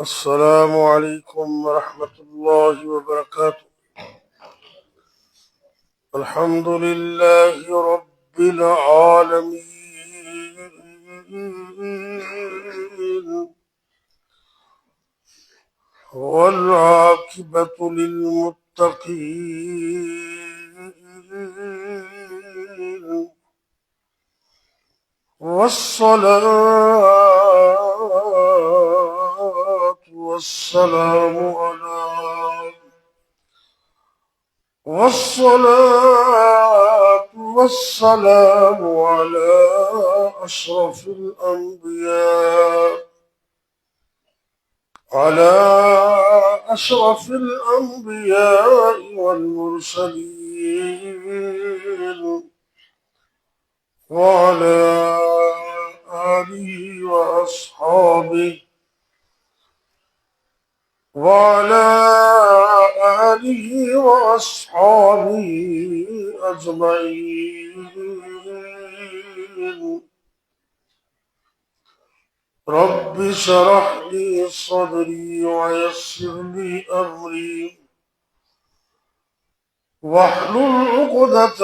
السلام عليكم ورحمة الله وبركاته. الحمد لله رب العالمين، والعاقبة للمتقين، والصلاة والسلام على أشرف الأنبياء، والمرسلين، وعلى آله وعلى آله وأصحابه أجمعين. رب اشرح لي صدري ويسر لي أمري واحلل عقدة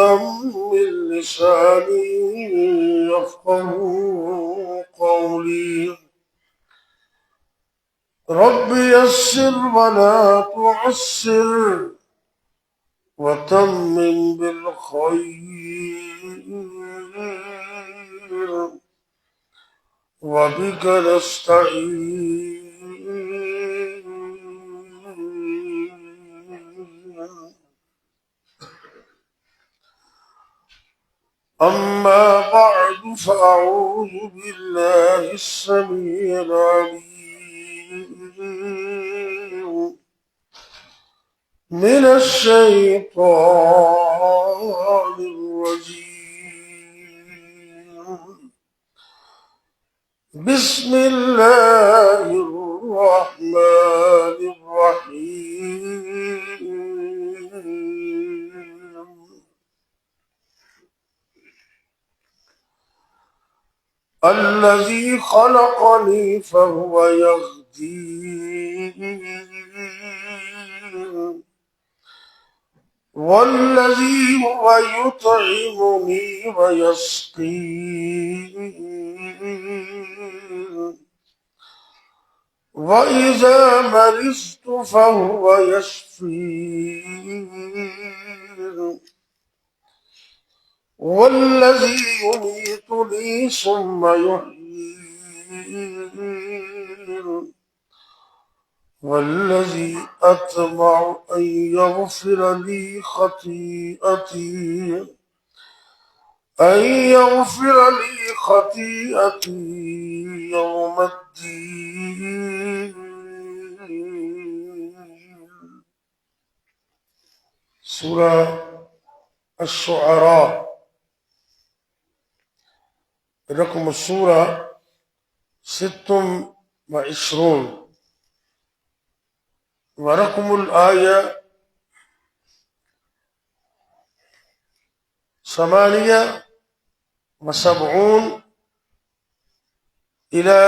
من لساني يفقه قولي. رب يسر ولا تعسر وتمم بالخير، وبك نستعين. أما بعد، فأعوذ بالله السميع العليم من الشيطان الرجيم. بسم الله الرحمن الرحيم. الذي خلقني فهو يهدين، والذي هو يطعمني ويسقين، وإذا مرضت فهو يشفين، والذي يميتني ثم يحيين، والذي أطمع أن يغفر لي خطيئتي يوم الدين. سورة الشعراء، رقم السورة 26، ورقم الآية 78 إلى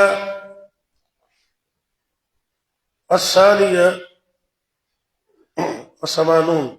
82।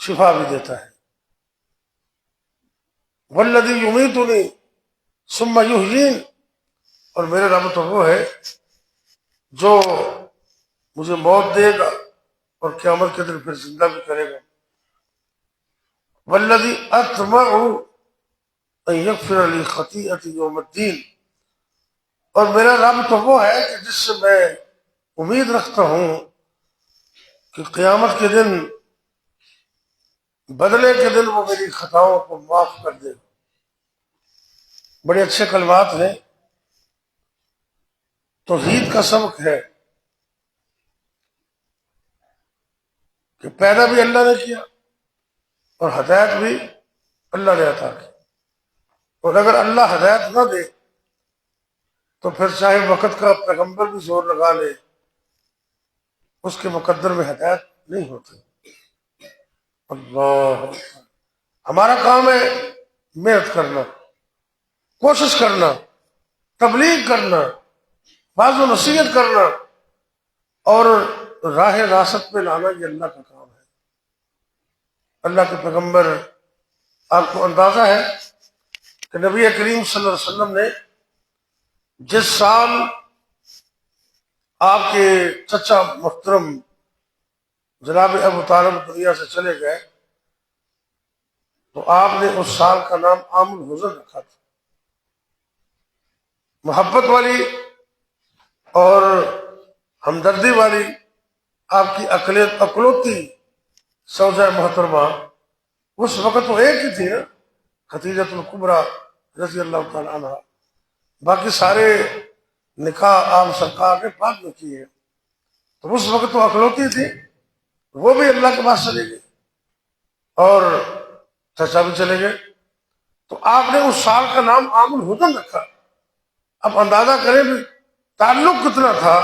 شفا بھی دیتا ہے. والذی یمیتنی ثم یحیین، اور میرے رب تو وہ ہے جو مجھے موت دے گا اور قیامت کے دن پھر زندہ بھی کرے گا. والذی اطمع ان یغفر لی خطیئتی یوم الدین، اور میرا رب تو وہ ہے کہ جس سے میں امید رکھتا ہوں کہ قیامت کے دن، بدلے کے دن، وہ میری خطاؤں کو معاف کر دے. بڑے اچھے کلمات ہیں. توحید کا سبق ہے کہ پیدا بھی اللہ نے کیا اور ہدایت بھی اللہ نے عطا کی. اور اگر اللہ ہدایت نہ دے تو پھر چاہے وقت کا پیغمبر بھی زور لگا لے، اس کے مقدر میں ہدایت نہیں ہوتی. اللہ، ہمارا کام ہے محنت کرنا، کوشش کرنا، تبلیغ کرنا، بعض و نصیحت کرنا، اور راہ راست پہ لانا. یہ اللہ کا کام ہے. اللہ کے پیغمبر، آپ کو اندازہ ہے کہ نبی کریم صلی اللہ علیہ وسلم نے جس سال آپ کے چچا محترم جناب ابو طالب دنیا سے چلے گئے تو آپ نے اس سال کا نام عام الحزن رکھا تھا. محبت والی اور ہمدردی والی آپ کی اکلوتی زوجہ محترمہ اس وقت تو ایک ہی تھی نا، خدیجۃ الکبریٰ رضی اللہ تعالی عنہ. باقی سارے نکاح آپ سرکار نے بعد میں کیے، تو اس وقت تو اکلوتی تھی. وہ بھی اللہ کے پاس چلے گئے اور چچا بھی چلے گئے، تو آپ نے اس سال کا نام عام الحزن رکھا. اب اندازہ کریں بھی تعلق کتنا تھا.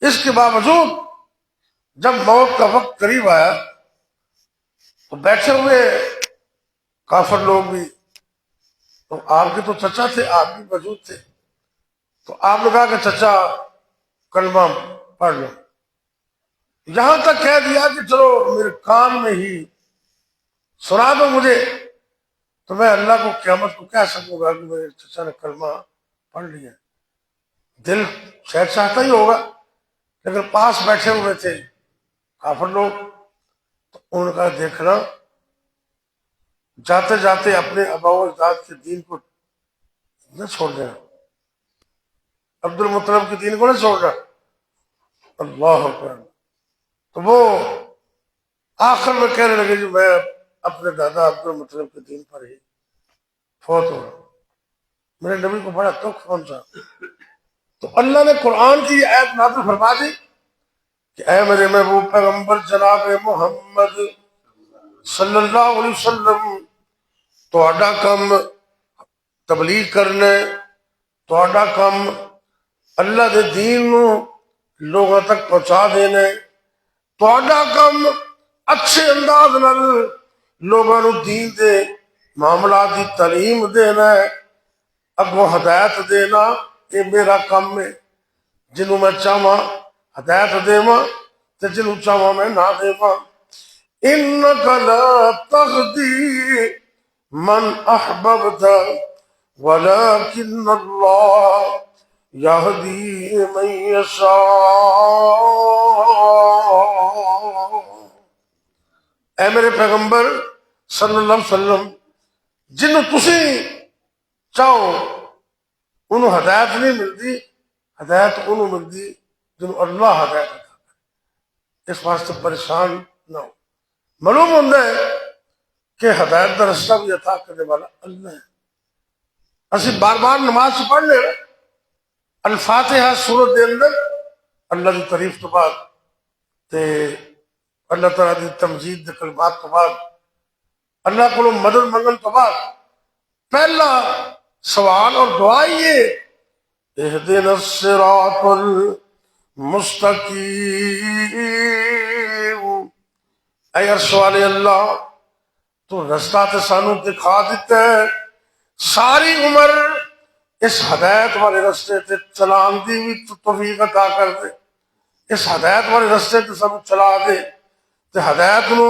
اس کے باوجود جب موت کا وقت قریب آیا تو بیٹھے ہوئے کافر لوگ بھی، تو آپ کے تو چچا تھے، آپ بھی موجود تھے، تو آپ نے کہا کہ چچا کلمہ پڑھ لو. یہاں تک کہہ دیا کہ چلو میرے کان میں ہی سنا دو مجھے، تو میں اللہ کو قیامت کو کہہ سکوں گا کہ میرے چچا نے کلمہ پڑھ لیا. دل شاید چاہتا ہی ہوگا، لیکن پاس بیٹھے ہوئے تھے کافر لوگ، تو انہوں نے کہا دیکھنا، جاتے جاتے اپنے آباء و اجداد کے دین کو نہ چھوڑ دینا، عبد المطلب کے دین کو نہ چھوڑنا. اللہ اکبر. تو وہ آخر میں کہنے لگے کہ میں اپنے دادا عبد المطلب کے دین پر ہی فوت ہو رہا ہوں. میرے نبی کو بڑا دکھ پہنچا. تو اللہ نے قرآن کی یہ آیت نازل فرما دی کہ اے میرے محبوب پیغمبر جناب محمد صلی اللہ علیہ وسلم، تہاڈا کم تبلیغ کرنے، تہاڈا کم اللہ دے دین نو لوگوں تک پہنچا دینے، تہاڈا کم اچھے انداز نال لوگوں نو دین دے معاملات دی تعلیم دینا ہے، اگوں ہدایت دینا. یہ میرا کام ہے. جنوں میں چاہواں ہدایت دیواں تے جنوں چاہواں میں نہ دیواں. انک لا تہدی من احببت ولکن اللہ یہدی من یشاء. اے میرے پیغمبر صلی اللہ علیہ وسلم، جنوں تسی چاہو انہوں ہدایت نہیں ملتی، ہدایت انہوں ملتی جنہوں اللہ ہدایت عطا کرے. اس واسطے پریشان نہ ہو. معلوم ہوتا ہے کہ ہدایت کا رستہ بھی عطا کرنے والا اللہ ہے. اسی بار بار نماز سے پڑھ لے الفاتحہ سورت دے اندر اللہ کی تعریف تو بعد تے اللہ تعالیٰ کی تمجید دے کلمات تو بعد اللہ کو مدد منگن تو بعد پہلا سوال اور دعا یہ اہدنا الصراط المستقیم. اے عرش والے اللہ، تو رستہ تے سانو دکھا دیتا ہے، ساری عمر اس ہدایت والے رستے تے چلان دی بھی توفیق عطا کر دے، اس ہدایت والے رستے تے سب چلا دے. تے ہدایت نو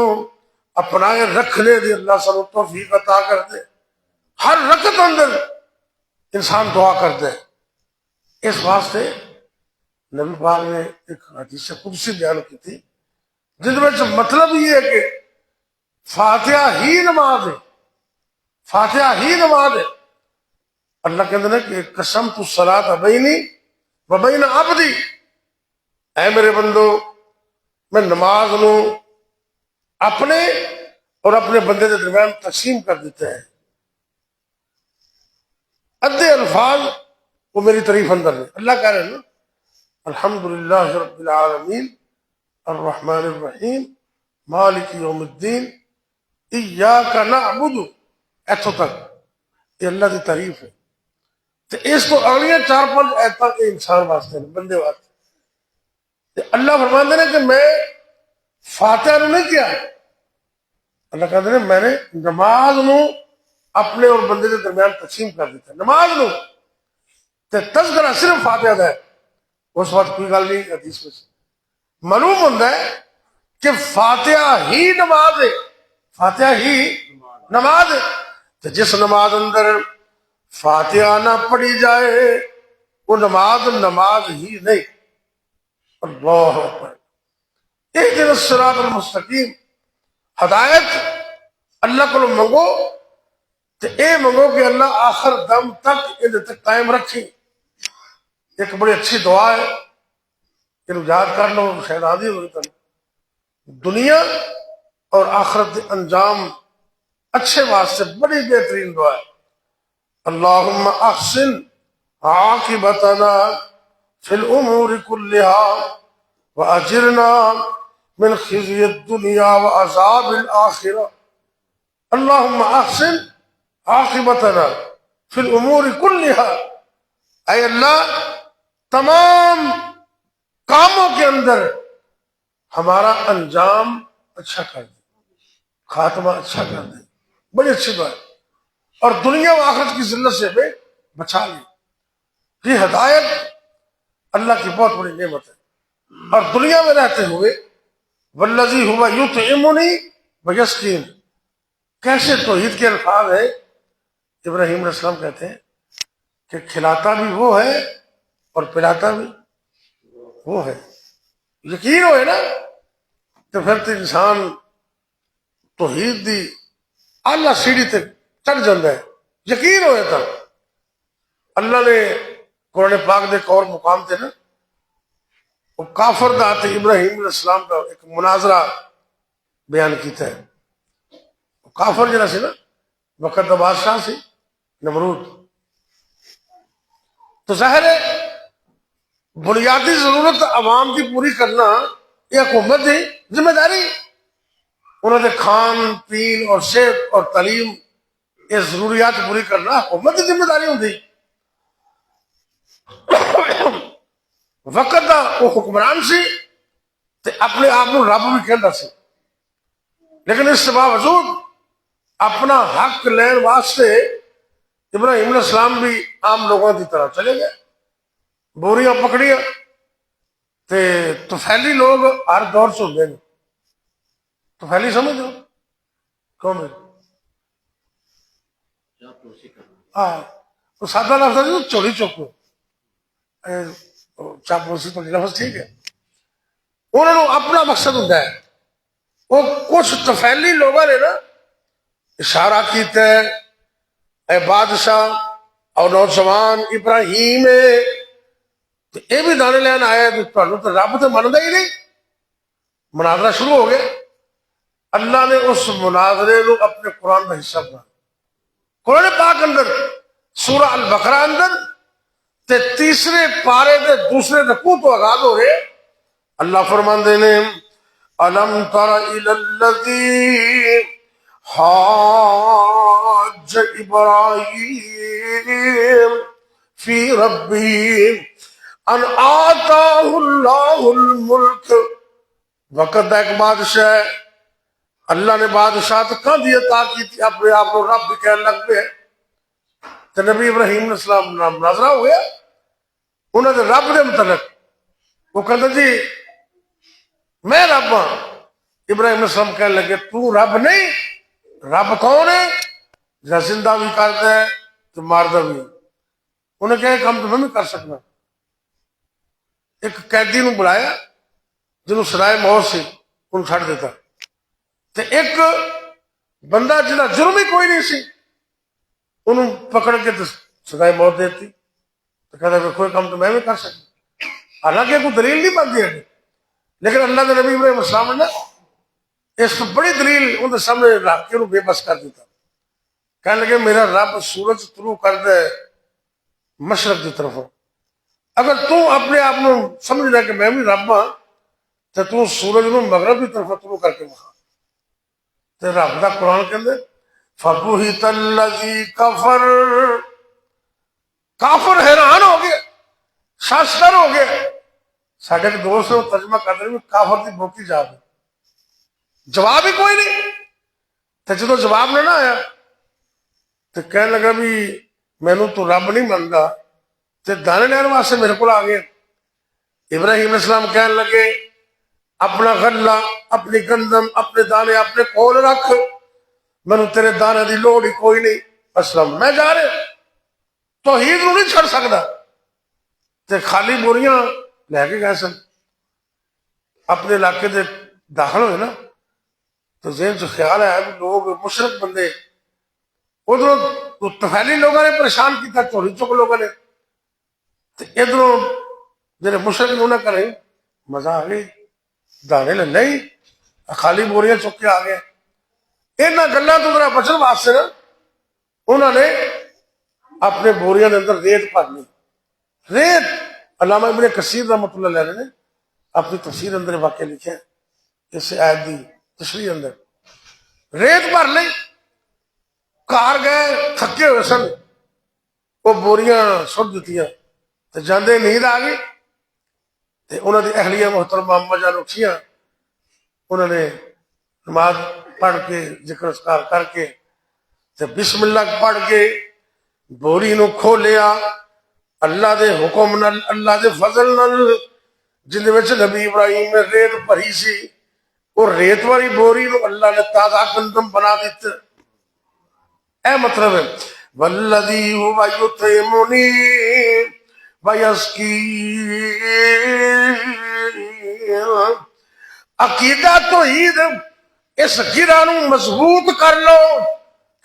اپنائے رکھنے دی اللہ سانو توفیق عطا کر دے. ہر رکعت اندر انسان دعا کر دے. اس واسطے نبی پاک نے ایک حدیث قدسی بیان کی تھی جن میں مطلب یہ ہے کہ فاتحہ ہی نماز ہے. فاتحہ ہی نماز ہے. اللہ کہتے ہیں کہ قسمت الصلاۃ بینی و بین عبدی، اے میرے بندو میں نماز نو اپنے اور اپنے بندے کے درمیان تقسیم کر دیتے ہیں. ادھے الفاظ وہ میری تعریف اندر ہے. اللہ کہہ رہے ہیں نا الحمدللہ رب العالمین الرحمن الرحیم مالک یوم الدین ایاک نعبد، ایتھوں تک یہ اللہ کی تعریف ہے. تو اس کو اگلیاں 4-5 ایتاں کے انسان واسطے بندے واسطے. اللہ فرماتے ہیں کہ میں فاتحہ نو نہیں کیا. اللہ کہتے ہیں میں نے نماز نو اپنے اور بندے کے درمیان تقسیم کر دیتا. نماز نو تے تذکرہ صرف فاتحہ دا ہے. اس وقت کوئی گل نہیں حدیث میں معلوم ہوتا ہے کہ فاتحہ ہی نماز ہے. فاتحہ ہی نماز ہے. تو جس نماز اندر فاتحہ نہ پڑھی جائے وہ نماز نماز ہی نہیں. اللہ اکبر. اہدنا الصراط المستقیم، ہدایت اللہ کو منگو تو اے منگو کہ اللہ آخر دم تک ان تک قائم رکھے. ایک بڑی اچھی دعا ہے کہ یاد کر لو، شاید آدھی ہوئی تھی. دنیا اور آخرت انجام اچھے واسطے بڑی بہترین دعا ہے. اللہم احسن عاقبتنا فی الامور کلها واجرنا من خزي الدنيا وعذاب الآخرة. اللهم احسن عاقبتنا في الامور كلها، اے اللہ تمام کاموں کے اندر ہمارا انجام اچھا کر دے، خاتمہ اچھا کر دے. بڑی اچھی بات. اور دنیا و آخرت کی ذلت سے بھی بچا لے. یہ ہدایت اللہ کی بہت بڑی نعمت ہے. اور دنیا میں رہتے ہوئے والذی ہوا یطعمنی ویسقین، کیسے توحید کے الفاظ ہے. ابراہیم علیہ السلام کہتے ہیں کہ کھلاتا بھی وہ ہے اور پلاتا بھی وہ ہے. یقین ہوئے نا تو پھر تو انسان توحید دی اعلیٰ سیڑھی تک چڑھ جاتا ہے. یقین ہوئے تو اللہ نے قرآن پاک دے ایک اور مقام تے نا وہ کافر دا تے ابراہیم علیہ السلام کا ایک مناظرہ بیان کیتا ہے. کافر جنا سی نا وقت دا بادشاہ سی نمرود. تو ظاہر ہے بنیادی ضرورت عوام کی پوری کرنا یہ حکومت کی ذمہ داری. انہوں نے کھان پین اور صحت اور تعلیم یہ ضروریات پوری کرنا حکومت کی ذمہ داری ہوتی. وقت دا وہ حکمران سی تے اپنے آپ کو رب بھی کہتا سی، لیکن اس سے باوجود اپنا حق لین واسطے ابراہیم علیہ السلام بھی عام لوگوں کی طرح چلے گئے. بوریاں پکڑیاں تے طفیلی لوگ ہر دور سے ہوتے ہیں. طفیلی سمجھ دو کون ہے؟ ہاں وہ سادہ لفظ ہے چوری چوکو چاپوسی تو لفظ ٹھیک ہے. انہوں نے اپنا مقصد ہوتا ہے. وہ کچھ طفیلی لوگوں نے نا اشارہ کیتا ہے اے بادشاہ اور نوجوان ابراہیم تو یہ بھی دانے لین آیا تو رب تو منتا ہی نہیں. مناظرہ شروع ہو گیا. اللہ نے اس مناظرے کو اپنے قرآن کا حصہ بنا. قرآن پاک اندر سورہ البقرہ اندر تے تیسرے پارے دے دوسرے رکوع تو آغاز ہو رہے. اللہ فرماندے نے الم تر الی الذی حاج ابراہیم فی ربی ان آتاہ اللہ الملک. وقت ایک بادشاہ ہے، اللہ نے بادشاہ تو کہاں دی عطا کی تھی، اپنے آپ کو رب بھی کہنے لگ پہ. تو نبی ابراہیم علیہ السلام نام مناظرہ ہو گیا. انہوں نے رب دے متعلق وہ کہتے جی میں رب ہاں ابراہیم علیہ السلام کہنے لگے تو رب نہیں، رب کون ہے؟ جہاں زندہ بھی کرتا ہے تو ماردہ بھی۔ انہیں کہا کہ ہم تو نہیں کر سکنا۔ ایک قیدی نو بلایا جنہوں سزائے موت سے ان چھڑ دیتا، تے ایک بندہ جنہ جرم ہی کوئی نہیں سی انہوں پکڑ کے سزائے موت دیتی۔ تو کہتا ہے کوئی کام تو میں بھی کر سکتا، حالانکہ کوئی دلیل نہیں بنتی ہے، لیکن اللہ کے نبی ابراہیم السلام نے اس کو بڑی دلیل ان کے سامنے رکھ کے انہوں بے بس کر دیتا۔ کہنے لگے میرا رب سورج طلوع کرتا ہے مشرق کی طرف، اگر تو اپنے آپ کو سمجھ لے کہ میں بھی رب ہاں تو سورج نو مغرب کی طرف طلوع کر کے وہاں تے رب دا قرآن کہندے فَبُهِتَ الَّذِي كَفَرَ، کافر حیران ہو گئے، شاشکر ہو گئے۔ ساڈے ایک دوست نے ترجمہ کرتے ہیں کافر دی بوکی جا گئی، جواب ہی کوئی نہیں۔ تو جدو جواب نہ آیا تو کہنے لگا بھی مینوں تو رب نہیں منتا تے دانے لین واسطے میرے کو آ گئے۔ ابراہیم علیہ السلام کہنے لگے اپنا غلہ، اپنی گندم، اپنے دانے اپنے کول رکھ، مینوں تیرے دانے دی لوڑ ہی کوئی نہیں، اسلم میں جا رہے توحید نو نہیں چھڑ سکتا۔ تے خالی بوریاں لے کے گئے سن، اپنے علاقے دے داخل ہوئے نا تو ذہن سے خیال آیا بھی لوگ مشرک بندے ادھر طفیلی لوگوں نے پریشان کیا، چوری چک لوگوں نے، ادھر جڑے مشرک انہوں نے کرے مزہ آ گئی، دانے لے نہیں خالی بوریاں چک کے آ گئے۔ انہاں گلاں تو ذرا بچن واسطے نا انہوں نے اپنے بوریاں کے اندر ریت بھر لی۔ ریت علامہ ابن کثیر رحمۃ اللہ علیہ نے اپنی تفسیر اندر واقعہ لکھا ہے اس آیت دی تشریح اندر، ریت بھر لی، گھر گئے تھکے ہوئے سن، وہ بوریاں سٹ دتیاں تو جاندے نیند آ گئی، تے انہوں نے اہلیہ محترمہ اما جان اٹھیاں، انہوں نے نماز پڑھ کے ذکر اذکار کر کے تے بسم اللہ پڑھ کے بوری نو کھولیا، اللہ دے حکم نال، اللہ دے فضل نال، جن وچ نبی ابراہیم نے ریت بھری سی، اور ریت والی بوری نو اللہ نے تازہ گندم بنا دیتا۔ اے مطلب ہے والذی هو یطعمنی ویسقین، عقیدہ توحید اس گرہ نو مضبوط کر لو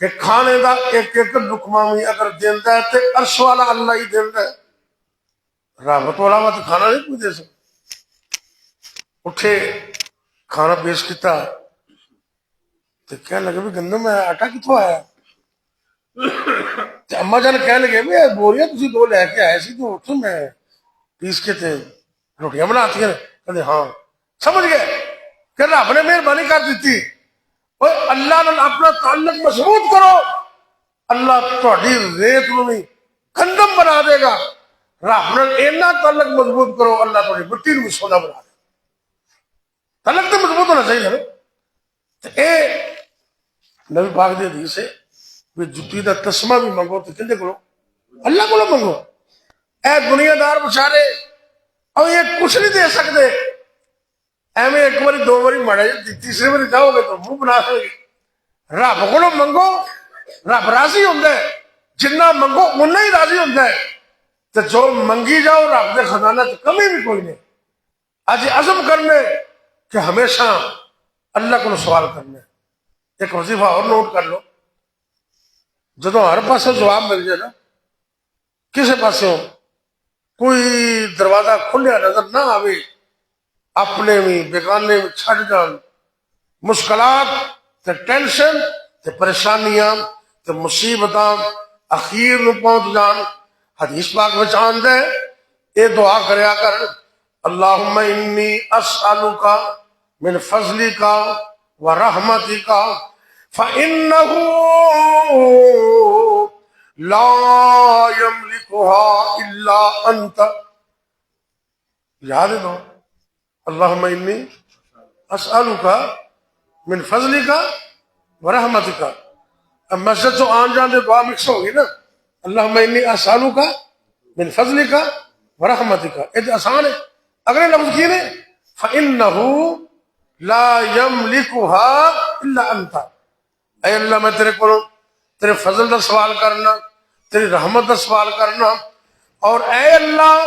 کہ کھانے دا ایک ایک لقمہ بھی اگر دیندا ہے تے عرش والا اللہ ہی دیندا ہے، رحمت والا مت کھانا نہیں کوئی دے سکتا۔ اٹھے کھانا پیش کیتا تو کہنے لگے بھی گندم ہے آٹا کتوں آیا؟ اما جان کہنے لگے بھی بوریاں تسی دو لے کے آئے سی تو اٹھو میں پیس کے تے روٹیاں بناتی ہیں، کہتے ہاں سمجھ گئے کہ رب نے مہربانی کر دیتی۔ اللہ نے اپنا تعلق مضبوط کرو، اللہ تہاڈی ریت نو بھی گندم بنا دے گا۔ رب نے اینا تعلق مضبوط کرو اللہ تہاڈی مٹی نو بھی سونا بنا دے گا۔ تعلق تو مضبوط ہونا چاہیے نا۔ اے نبی پاک دی حدیث ہے بھی جتی دا تسمہ بھی منگو تو کہندے کرو اللہ کو منگو۔ اے دنیا دار بچارے اور یہ کچھ نہیں دے سکتے، ایویں ایک باری دو باری مڑا جی تیسری باری جاؤ گے تو منہ بنا سکے گے۔ رب کو منگو، رب راضی ہوندا ہے، جنہ منگو اُنہ ہی راضی ہوندا ہے، تو جو منگی جاؤ رب دے خزانہ تو کمی بھی کوئی نہیں۔ اج عزم کرنے کہ ہمیشہ اللہ کو سوال کرنا ہے۔ ایک وظیفہ اور نوٹ کر لو، جدو ہر پاسوں جواب مل جائے نا، کسی پاسوں کوئی دروازہ کھلیا نظر نہ آوے، اپنے بھی بیگانے بھی چھڑ جان، مشکلات تے ٹینشن تے پریشانیاں تے مصیبتاں اخیر نو پہنچ جان، حدیث پاک وچ آندا ہے اے دعا کریا کر اللہم انی اسألک من فضلک ورحمتک فإنہ لا یملکها الا انت۔ یاد ہے دو اللہم انی اسألک من فضلک ورحمتک۔ اب مسجد تو آن جان دے دعا مکس ہوگی نا، اللہم انی اسألک من فضلک ورحمتک، یہ آسان ہے۔ اگلے لفظ کی نے فإنہ لا یملکها الا انت، اے اللہ میں تیرے کو تیرے فضل کا سوال کرنا، تیری رحمت کا سوال کرنا، اور اے اللہ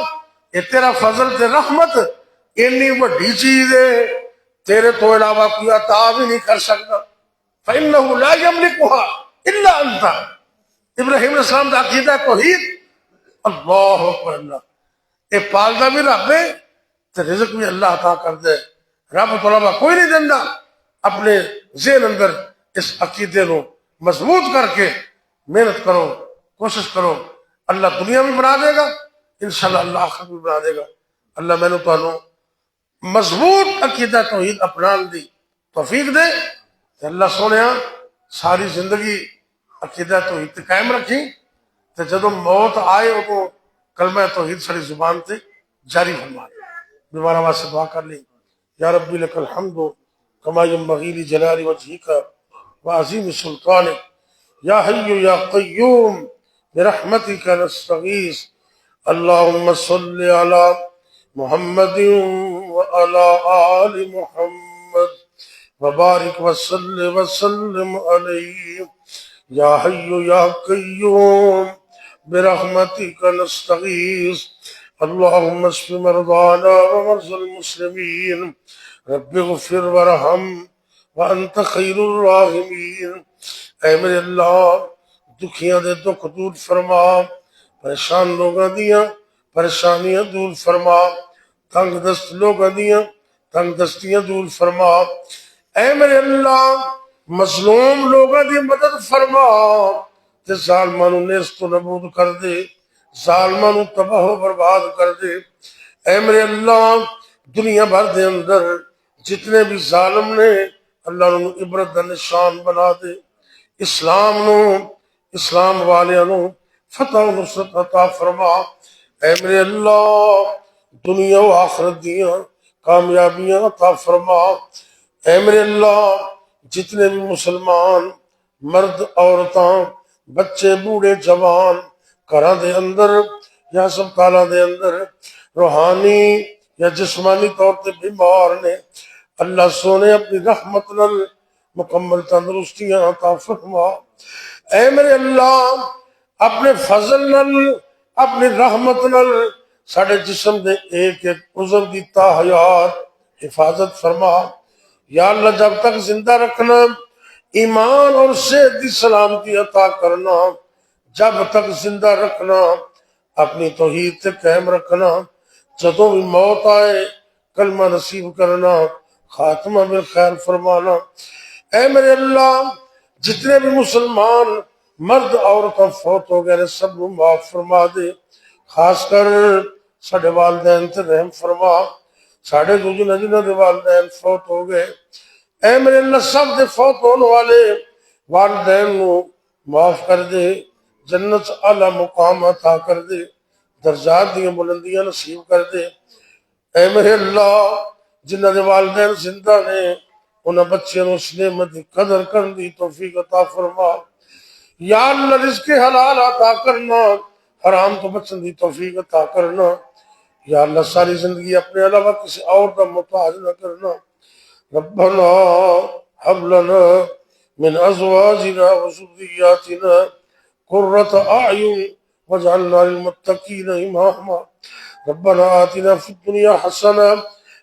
یہ تیرا فضل تے رحمت اتنی بڑی چیز ہے، تیرے تو علاوہ کوئی عطا بھی نہیں کر سکتا۔ فإنه لا يملكها الا انت۔ ابراہیم علیہ السلام کا عقیدہ توحید، اللہ اکبر، اللہ یہ پالدا بھی رب ہے تو رزق بھی اللہ عطا کر دے، رب تو علاوہ کوئی نہیں دینا۔ اپنے ذہن اندر اس عقیدے کو مضبوط کر کے محنت کرو، کوشش کرو، اللہ دنیا بھی بنا دے گا، انشاءاللہ اللہ آخرت بھی بنا دے گا۔ اللہ میں نے تو مضبوط عقیدہ توحید اپنان دی توفیق دے کہ اللہ سونے ساری زندگی عقیدہ توحید تے قائم رکھی، تو جدو موت آئے وہ تو کلمہ توحید ساری زبان تے جاری فرما دے۔ دوبارہ واسطے دعا کر لی، یا ربی لک الحمد کما ینبغی لجلال وجہک وعظیم سلطانک، یا حی یا قیوم برحمتک نستغیث، اللہم صل علی محمد وعلی آل محمد وبارک وسلم علیہ، یا حی یا قیوم برحمتک نستغیث، اللہم اشف مرضانا ومرضى المسلمین، رب اغفر ورحم وانت خیر الراحمین۔ اے میرے اللہ دکھیاں دے دکھ دور فرما، پریشان لوگاں دیاں پریشانیاں دور فرما، تنگ دست لوگاں دیاں تنگ دستیاں دور فرما، اے میرے اللہ مظلوم لوگاں دی مدد فرما، تے ظالماں نو نیست و نابود کر دے، ظالماں نو تباہ و برباد کر دے۔ اے میرے اللہ دنیا بھر دے اندر جتنے بھی ظالم نے اللہ نو عبرت دا نشان بنا دے، اسلام نو اسلام والیاں نو فتح و نصرت عطا فرما، اے میرے اللہ دنیا و آخرت دیاں کامیابیاں عطا فرما، اے میرے اللہ جتنے بھی مسلمان مرد عورتاں بچے بوڑھے جوان گھراں دے اندر یا ہسپتالاں دے اندر روحانی یا جسمانی طور تے بیمار نے، اللہ سونے اپنی رحمت نال مکمل تندرستیاں عطا فرما، اے میرے اللہ اپنے فضل نال اپنی رحمت نال ساڑھے جسم دے ایک ایک عضو دی تا حیات حفاظت فرما، یا اللہ جب تک زندہ رکھنا، ایمان اور صحت دی سلامتی عطا کرنا، جب تک زندہ رکھنا، اپنی توحید تے قائم رکھنا، جدوں بھی موت آئے کلمہ نصیب کرنا، خاتمہ بالخیر فرمانا، اے میرے اللہ جتنے بھی مسلمان مرد عورتوں فوت ہو گئے سب کو معاف فرما دے، خاص کر ساڑھے والدین تے رحم فرما، ساڑھے جو جنہ دے والدین فوت ہو گئے، اے میرے اللہ سب دے فوت ہونے والے والدین نو معاف کر دے، جنت اعلی مقام عطا کر دے، درجات دیاں بلندیاں نصیب کر دے، اے میرے اللہ جنہ دے والدین زندہ نے انہاں بچیاں نو اس نعمت دی قدر کرن دی توفیق عطا فرما، یا اللہ رزق حلال عطا کرنا، حرام تو بچن دی توفیق عطا کرنا، یا اللہ ساری زندگی اپنے علاوہ کسی اور کا محتاج نہ کرنا، ربنا هب لنا من ازواجنا وذرياتنا قرة اعين واجعلنا للمتقين اماما، ربنا آتنا في الدنيا حسنة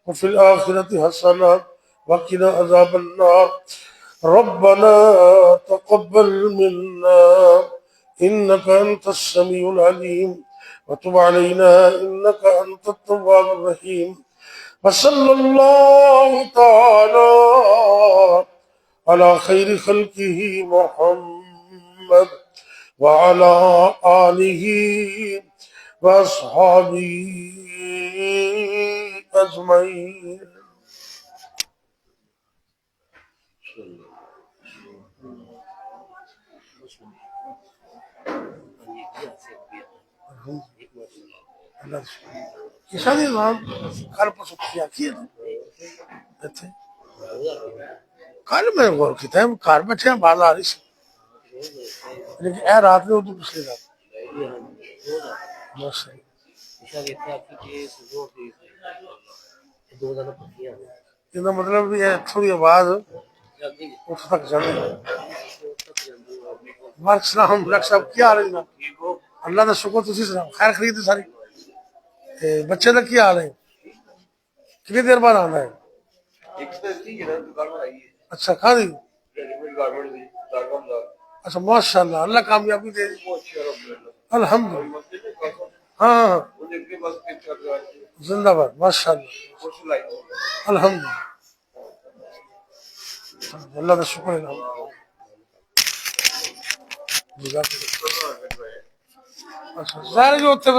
وفي الآخرة حسنة وقنا عذاب النار، ربنا تقبل منا إنك أنت السميع العليم وتب علينا إنك أنت التواب الرحيم، وصلى الله تعالى على خير خلقه محمد وعلى آله وأصحابه أجمعين۔ کسا دی نام کل پسو کیا کیا تھے کل میں غور کیتا ہے کار بیٹھے ہیں باز آ رہی سی لیکن اے رات میں اردو پچھلی رات بس یہ مطلب بھی ہے تھوڑی آواز اس تک جانے وعلیکم السلام ڈاکٹر صاحب کیا حال ہے جناب اللہ کا شکر تسی سناؤ خیر خرید ساری بچے کا کیا حال ہے کتنی دیر بعد آنا ہے اچھا کہاں دی اچھا ماشاء اللہ اللہ کامیابی دے الحمد ہاں زندہ باد ماشاء اللہ الحمد اللہ کا شکر ہے اچھا ظاہر جو ہوتے